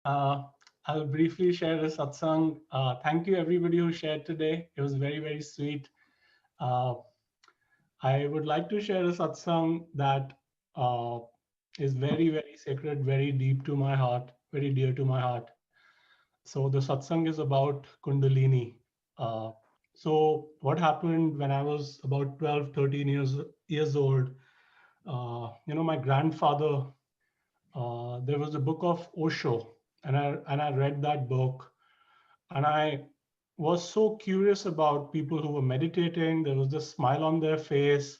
Uh, I'll briefly share a satsang. Thank you, everybody who shared today. It was very, very sweet. Uh, I would like to share a satsang that uh, is very, very sacred, very deep to my heart, very dear to my heart. So, the satsang is about Kundalini. Uh, so, what happened when I was about 12, 13 years old? My grandfather, there was a book of Osho, and I read that book, and I was so curious about people who were meditating. There was this smile on their face,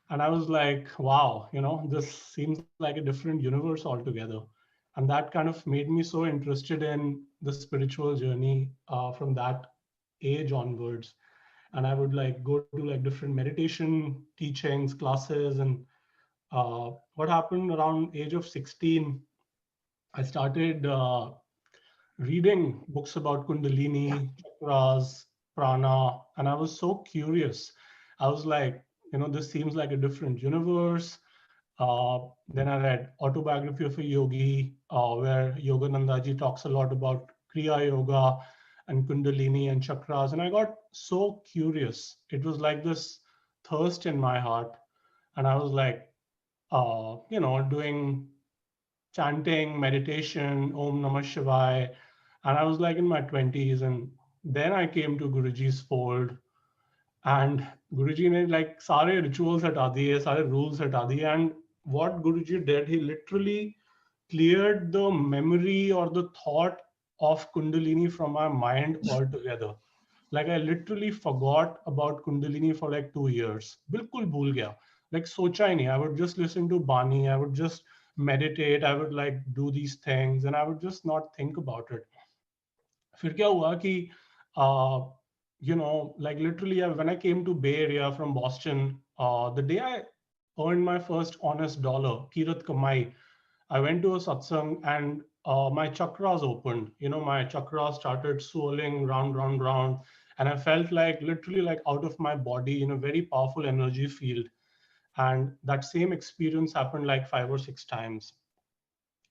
and I was like, wow, this seems like a different universe altogether. And that kind of made me so interested in the spiritual journey from that age onwards. And I would like go to like different meditation teachings, classes, and what happened around age of 16, I started reading books about Kundalini, chakras, prana, and I was so curious. I was like, this seems like a different universe. Then I read Autobiography of a Yogi, where Yogananda ji talks a lot about Kriya Yoga and Kundalini and chakras, and I got so curious. It was like this thirst in my heart, and I was like, doing chanting, meditation, Om Namah Shivaya. And I was like in my 20s. And then I came to Guruji's fold. And Guruji ne like sare rituals hata diye, sare rules hata diye. And what Guruji did, he literally cleared the memory or the thought of Kundalini from my mind altogether. Like I literally forgot about Kundalini for like 2 years. Bilkul bhul gaya. Like socha hi nahi. I would just listen to Bani. I would just meditate. I would like do these things, and I would just not think about it. फिर क्या हुआ कि like literally when I came to Bay Area from Boston, the day I earned my first honest dollar, Kirat Kamai, I went to a satsang, and my chakras opened. My chakras started swirling round, round, round, and I felt like literally like out of my body in a very powerful energy field. And that same experience happened like 5 or 6 times.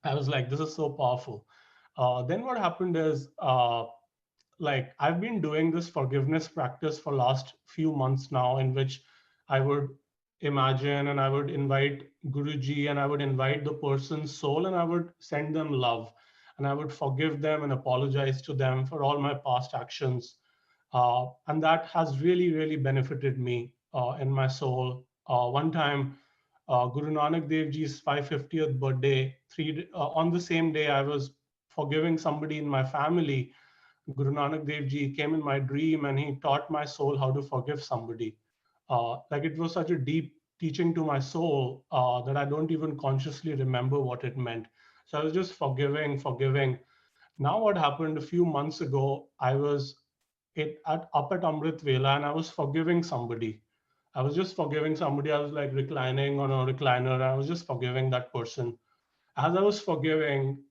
I was like, this is so powerful. Then what happened is, like I've been doing this forgiveness practice for last few months now, in which I would imagine and I would invite Guruji and I would invite the person's soul and I would send them love and I would forgive them and apologize to them for all my past actions. And that has really, really benefited me in my soul. One time, Guru Nanak Dev Ji's 550th birthday, on the same day, I was forgiving somebody in my family. Guru Nanak Dev Ji came in my dream and he taught my soul how to forgive somebody. Like it was such a deep teaching to my soul that I don't even consciously remember what it meant. So I was just forgiving, forgiving. Now, what happened a few months ago, I was up at Amrit Vela and I was forgiving somebody. I was just forgiving somebody. I was like reclining on a recliner. And I was just forgiving that person. As I was forgiving,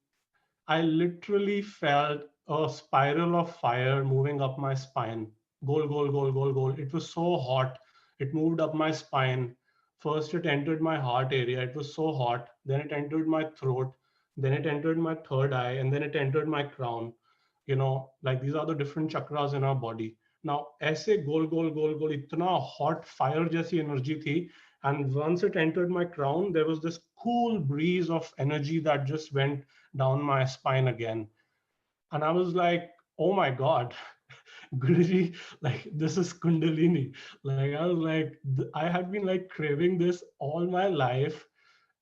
I literally felt a spiral of fire moving up my spine. Goal, goal, goal, goal, goal. It was so hot. It moved up my spine. First, it entered my heart area. It was so hot. Then it entered my throat. Then it entered my third eye. And then it entered my crown. Like these are the different chakras in our body. Now, ऐसे गोल गोल गोल गोल इतना hot fire जैसी energy थी, and once it entered my crown, there was this cool breeze of energy that just went down my spine again. And I was like, oh my God, Guruji, like this is Kundalini. Like I was like, I had been like craving this all my life.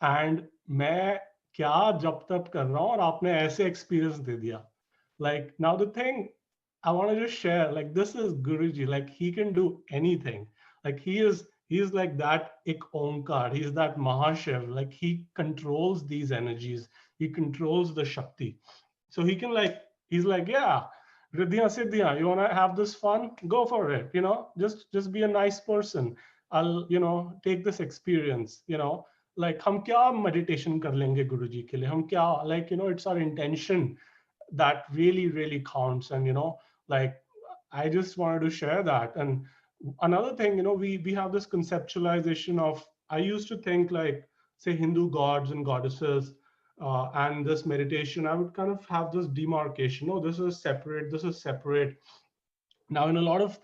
And मैं क्या जब तब कर रहा हूँ और आपने ऐसे experience दे दिया. Like now the thing I want to just share, like this is Guruji, like he can do anything. Like he's like that Ik Omkar, he's that Mahashiv, like he controls these energies, he controls the Shakti. So he can like, he's like, yeah, Riddhya Siddhya, you wanna have this fun? Go for it, just be a nice person. I'll, take this experience, like हम क्या meditation कर लेंगे गुरुजी के लिए हम क्या like it's our intention that really really counts. And like I just wanted to share that. And another thing, we have this conceptualization of, I used to think like, say, Hindu gods and goddesses, and this meditation, I would kind of have this demarcation. Oh, this is separate. This is separate. Now, in a lot of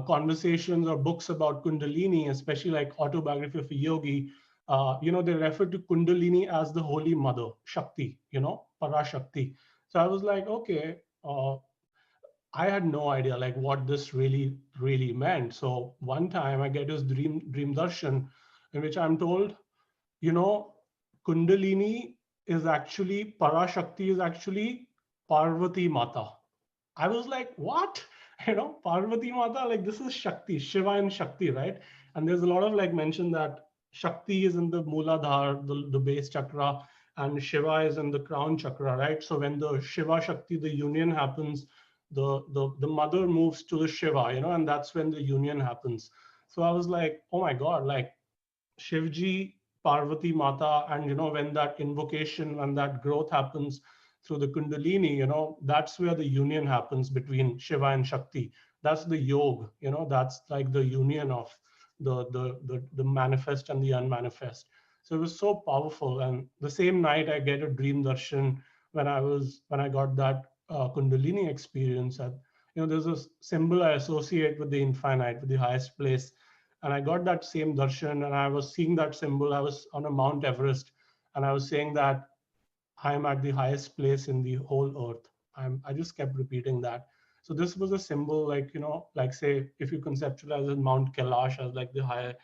conversations or books about Kundalini, especially like Autobiography of a Yogi, they refer to Kundalini as the Holy Mother, Shakti, Parashakti. So I was like, okay, I had no idea like what this really meant. So one time I get this dream darshan in which I'm told, you know, Kundalini is actually Parashakti is actually Parvati Mata. I was like, what? Parvati Mata, like this is Shakti, Shiva and Shakti, right? And there's a lot of like mention that Shakti is in the Mooladhara, the base chakra, and Shiva is in the crown chakra, right? So when the Shiva Shakti, the union happens, the mother moves to the Shiva, and that's when the union happens. So I was like, oh my God, like Shivji, Parvati Mata, and when that invocation, when that growth happens through the Kundalini, that's where the union happens between Shiva and Shakti. That's the yog, that's like the union of the manifest and the unmanifest. So it was so powerful. And the same night, I get a dream darshan when I got that Kundalini experience. That there's a symbol I associate with the infinite, with the highest place, and I got that same darshan, and I was seeing that symbol. I was on a Mount Everest, and I was saying that I'm at the highest place in the whole earth. I just kept repeating that. So this was a symbol, like like say if you conceptualize it, Mount Kailash as like the high,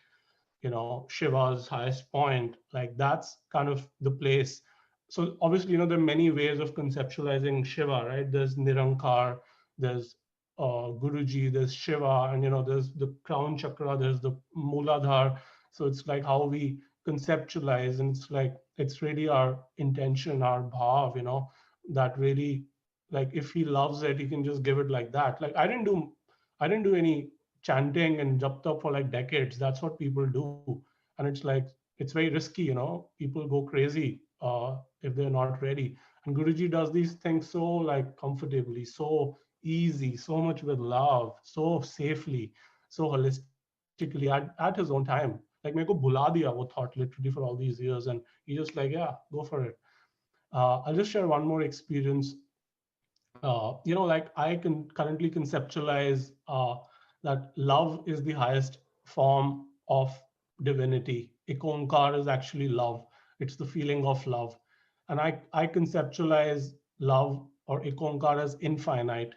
Shiva's highest point, like that's kind of the place. So obviously, there are many ways of conceptualizing Shiva, right? There's Nirankar, there's Guruji, there's Shiva, and there's the crown chakra, there's the Mooladhar. So it's like how we conceptualize, and it's like it's really our intention, our bhav, that really, like if he loves it, he can just give it like that. Like I didn't do any chanting and jap tap for like decades. That's what people do, and it's like it's very risky. People go crazy if they're not ready. And Guruji does these things so like comfortably, so easy, so much with love, so safely, so holistically at his own time. Like मेरे को बुला दिया वो thought literally for all these years, and he just like, yeah, go for it. I'll just share one more experience. Like I can currently conceptualize that love is the highest form of divinity. Ikonkar is actually love. It's the feeling of love. And I conceptualize love or Ikonkar as infinite.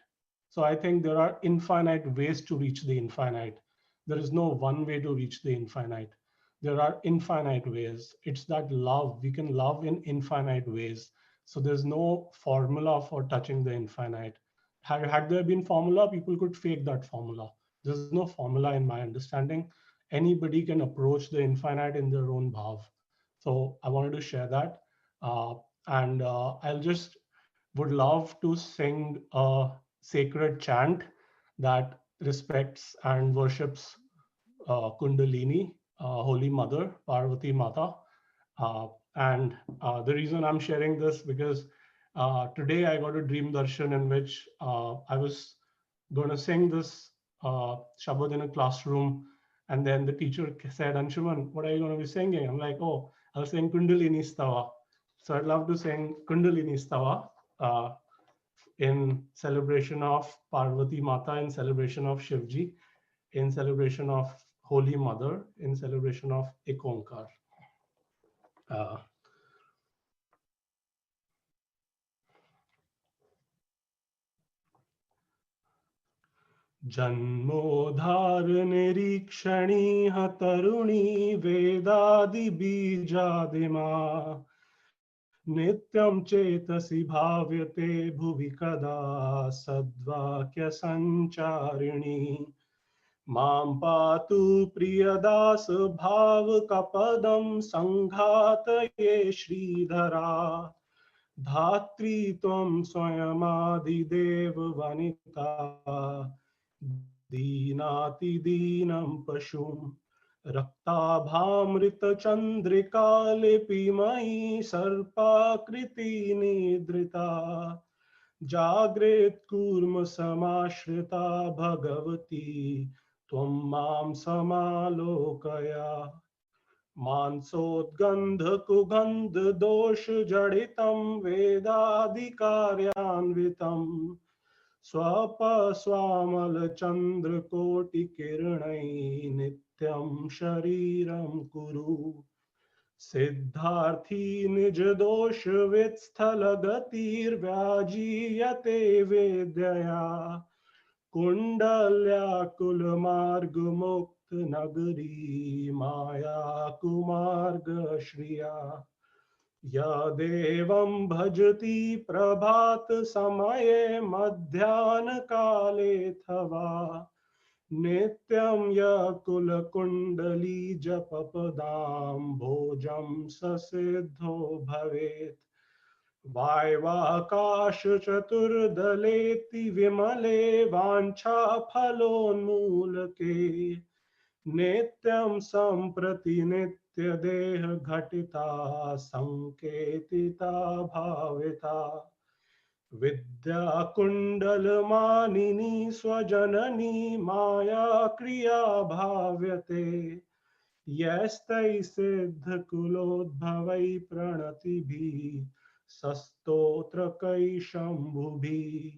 So I think there are infinite ways to reach the infinite. There is no one way to reach the infinite. There are infinite ways. It's that love. We can love in infinite ways. So there's no formula for touching the infinite. Had there been formula, people could fake that formula. There's no formula in my understanding. Anybody can approach the infinite in their own bhav. So I wanted to share that. And I'll just would love to sing a sacred chant that respects and worships Kundalini, Holy Mother, Parvati Mata. And the reason I'm sharing this because today I got a dream darshan in which I was going to sing this Shabad in a classroom. And then the teacher said, Anshuman, what are you going to be singing? I'm like, oh, I'll sing Kundalini Stava. So I'd love to sing Kundalini Stava in celebration of Parvati Mata, in celebration of Shivji, in celebration of Holy Mother, in celebration of Ikonkar. Uh, जन्मोद्धार निरीक्षणीह तरुणी वेदादिबीजादिमा नित्यं चेतसि भाव्यते भुवि कदा सद्वाक्य संचारिणी मां पातु प्रियदास भावकपदं सङ्घातये श्रीधरा धात्री त्वं स्वयमादिदेव वनिता दीनातिदीनं पशुं रक्ताभामृतचन्द्रिकालिपिमयी सर्पाकृति निद्रिता जागृत्कूर्मसमाश्रिता भगवती त्वं मां समालोकय मांसोद्गंध कुगंध दोष जडितं वेदाधिकार्यान्वितं स्वप स्वामल चंद्र कोटि किरणै नित्यं शरीरं कुरु सिद्धार्थी निज दोष वित्स्थल गतिर्व्याजीयते वेद्यया कुंडल्याकुल मार्ग मुक्त नगरी माया कुमार्ग श्रिया या देवं भजति प्रभात समये मध्याह्न कालेऽथवा नित्यं यकुल कुंडली जपपदां भोजं ससिद्धो भवेत् वायवाकाश चतुर्दलेति विमले वाञ्छाफलोन्मूलके नित्यं सम्प्रति नित्यदेह घटिता सङ्केतिता भाविता विद्या कुण्डलमानिनी स्वजननी माया क्रिया भाव्यते यस्तै सिद्धकुलोद्भवै प्रणतिभिः सस्तोत्रकै शम्भुभिः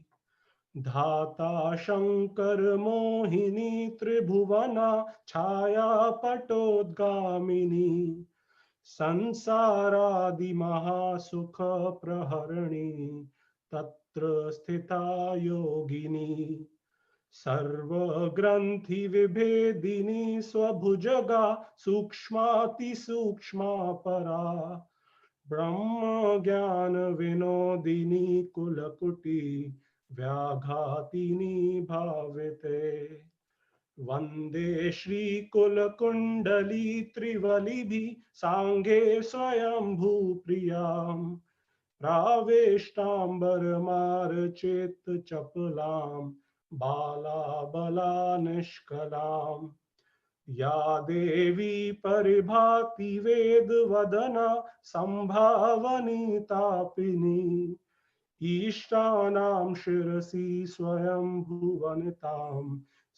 धाता शङ्कर मोहिनी त्रिभुवना छाया पटोद्गामिनी संसारादिमहासुख प्रहरणी तत्र स्थिता योगिनी सर्वग्रन्थि विभेदिनी स्वभुजगा सूक्ष्मातिसूक्ष्मा परा ब्रह्म ज्ञान विनोदिनी कुलकुटी व्याघातिनी भाविते वन्दे श्रीकुलकुण्डली त्रिवलिभिः साङ्गे स्वयंभूप्रियां प्रावेष्टाम्बरमार्चितचपलां बालाबलानिष्कलां या देवी परिभाति वेदवदना सम्भावनी तापिनी ईशानां शिरसि स्वयंभुवनितां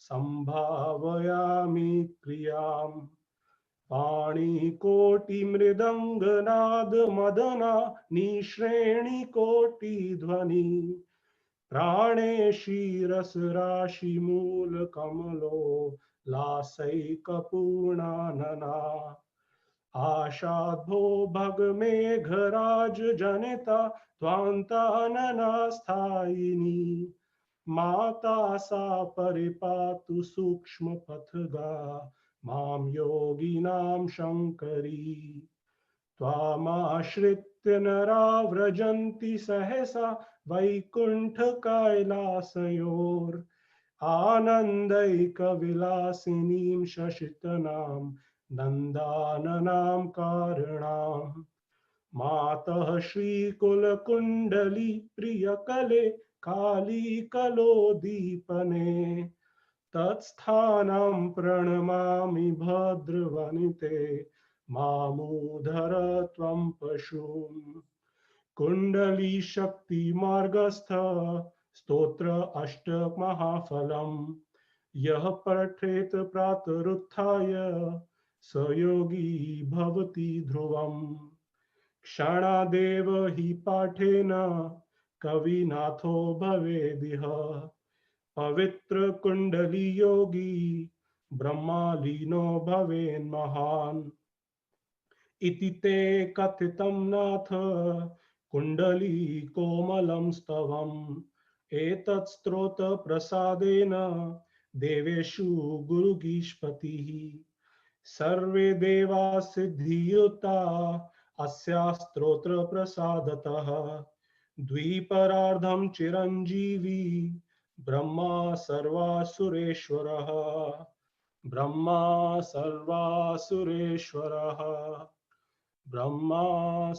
सम्भावयामि क्रियाम् पाणिकोटिमृदङ्गनादमदना निःश्रेणिकोटिध्वनि प्राणेशीरसराशिमूलकमलो लासैकपूर्णानना आशाधो भगमेघराज जनिता त्वान्तानना स्थायिनी माता सा परिपातु सूक्ष्मपथगा मां योगिनां शङ्करी त्वामाश्रित्य नरा व्रजन्ति सहसा वैकुण्ठकैलासयोर् आनन्दैकविलासिनीं शशितनां नन्दाननां कारिणाम् मातः श्रीकुलकुण्डली प्रियकले काली कलोदीपने तत्स्थानं प्रणमामि भद्रवनिते मामूधर त्वं पशुम् कुण्डली शक्ति मार्गस्थ स्तोत्र अष्ट महाफलम् यः पठेत प्रातरुत्थाय स योगी भवति ध्रुवम् क्षणादेव हि पाठेन कविनाथो भवेदिह पवित्र कुण्डली योगी ब्रह्मालीनो भवेन्महान् इति ते कथितं नाथ कुण्डली कोमलं स्तवम् एतत् स्तोत्र प्रसादेन देवेषु गुरुगीष्पतिः सर्वे देवा सिद्धियुता अस्या स्तोत्र प्रसादतः द्विपरार्धं चिरञ्जीवी ब्रह्मा सर्वासुरेश्वरः ब्रह्मा सर्वासुरेश्वरः ब्रह्मा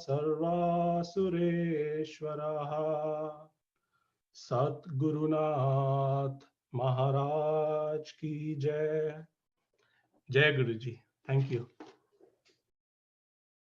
सर्वासुरेश्वरः सद्गुरुनाथ महाराज की जय। जय गुरु जी। Thank you.